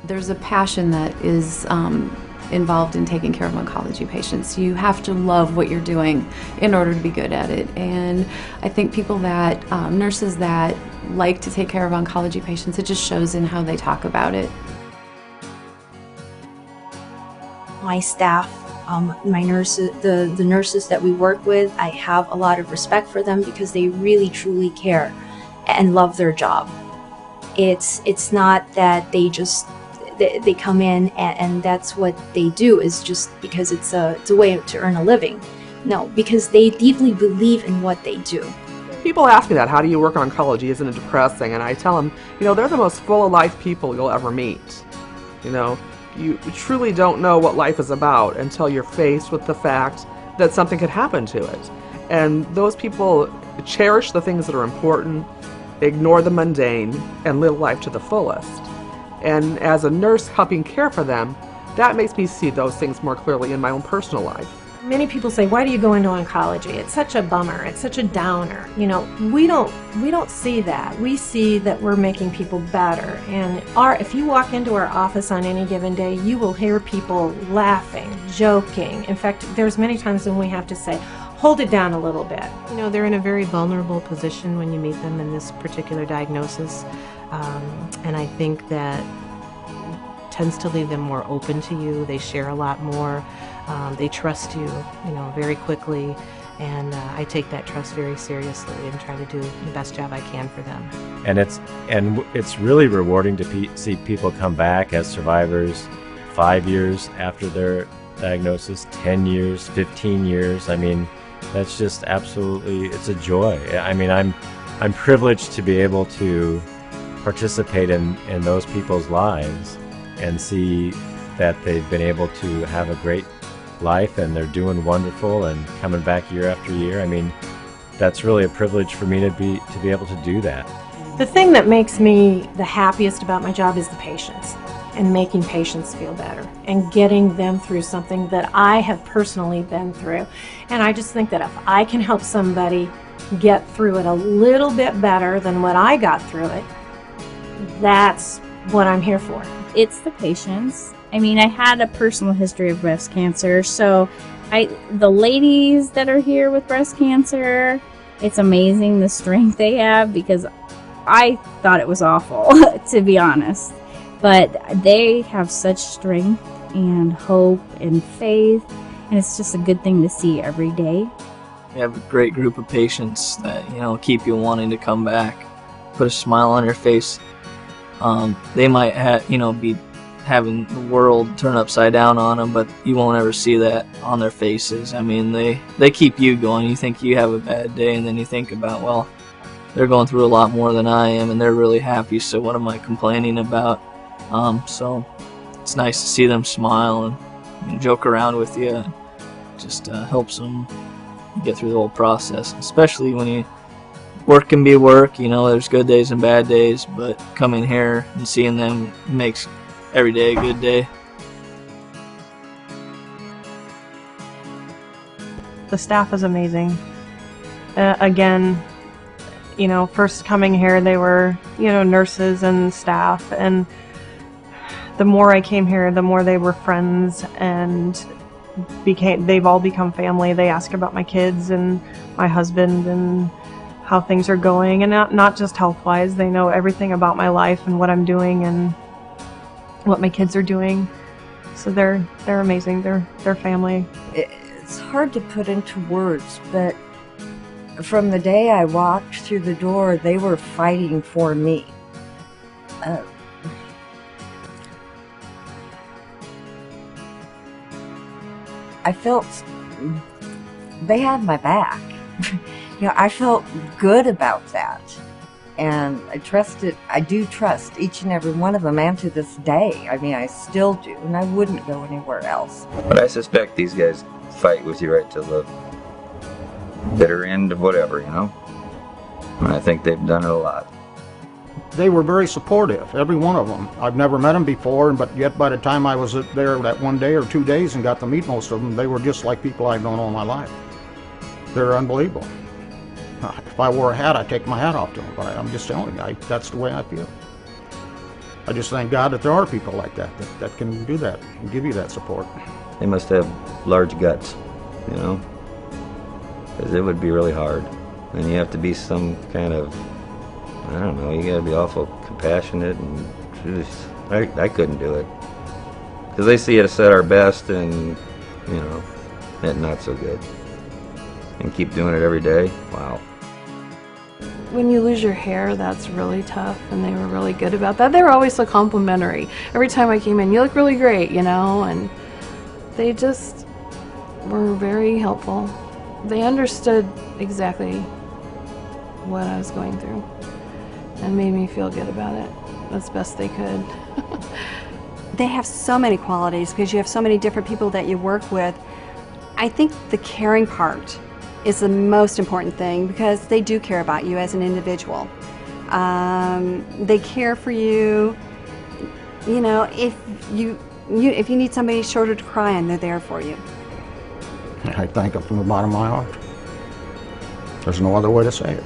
There's a passion that is involved in taking care of oncology patients. You have to love what you're doing in order to be good at it. And I think people that, nurses that like to take care of oncology patients, it just shows in how they talk about it. My staff, my nurses, the nurses that we work with, I have a lot of respect for them because they really truly care and love their job. It's not that they come in and that's what they do is just because it's a way to earn a living. No, because they deeply believe in what they do. People ask me that, how do you work in oncology? Isn't it depressing? And I tell them, they're the most full of life people you'll ever meet. You truly don't know what life is about until you're faced with the fact that something could happen to it. And those people cherish the things that are important, ignore the mundane, and live life to the fullest. And as a nurse helping care for them, that makes me see those things more clearly in my own personal life. Many people say, why do you go into oncology? It's such a bummer. It's such a downer. We don't see that. We see that we're making people better. And if you walk into our office on any given day, you will hear people laughing, joking. In fact, there's many times when we have to say, hold it down a little bit. They're in a very vulnerable position when you meet them in this particular diagnosis. And I think that tends to leave them more open to you. They share a lot more. They trust you, very quickly, and I take that trust very seriously and try to do the best job I can for them. And it's really rewarding to see people come back as survivors 5 years after their diagnosis, 10 years, 15 years. I mean, that's just absolutely, it's a joy. I mean, I'm privileged to be able to participate in those people's lives and see that they've been able to have a great life and they're doing wonderful and coming back year after year. I mean, that's really a privilege for me to be able to do that. The thing that makes me the happiest about my job is the patients and making patients feel better and getting them through something that I have personally been through. And I just think that if I can help somebody get through it a little bit better than what I got through it, that's what I'm here for. It's the patients. I mean, I had a personal history of breast cancer, so the ladies that are here with breast cancer, it's amazing the strength they have, because I thought it was awful, to be honest. But they have such strength and hope and faith, and it's just a good thing to see every day. You have a great group of patients that, keep you wanting to come back, put a smile on your face. They might be having the world turn upside down on them, but you won't ever see that on their faces. I mean, they keep you going. You think you have a bad day, and then you think about, well, they're going through a lot more than I am, and they're really happy, so what am I complaining about? So it's nice to see them smile and joke around with you. It just helps them get through the whole process, especially when work can be work. There's good days and bad days, but coming here and seeing them makes every day a good day. The staff is amazing. Again, first coming here, they were, nurses and staff, and the more I came here, the more they were friends and they've all become family. They ask about my kids and my husband and how things are going, and not just health-wise. They know everything about my life and what I'm doing and what my kids are doing. So they're amazing. They're family. It's hard to put into words, but from the day I walked through the door, they were fighting for me. I felt they had my back. I felt good about that. And I do trust each and every one of them, and to this day. I mean, I still do, and I wouldn't go anywhere else. But I suspect these guys fight with you right to the bitter end of whatever, And I think they've done it a lot. They were very supportive, every one of them. I've never met them before, but yet by the time I was there that one day or 2 days and got to meet most of them, they were just like people I've known all my life. They're unbelievable. If I wore a hat, I'd take my hat off to them, but I'm just telling you, that's the way I feel. I just thank God that there are people like that can do that and give you that support. They must have large guts, you know, because it would be really hard. And you have to be some kind of, I don't know, you got to be awful compassionate, and I couldn't do it. Because they see us at our best and, you know, at not so good. And keep doing it every day, wow. When you lose your hair, that's really tough, and they were really good about that. They were always so complimentary. Every time I came in, you look really great, you know, and they just were very helpful. They understood exactly what I was going through and made me feel good about it as best they could. They have so many qualities because you have so many different people that you work with. I think the caring part is the most important thing because they do care about you as an individual. They care for you. You know, if you need somebody's shoulder to cry on, they're there for you. I thank them from the bottom of my heart. There's no other way to say it.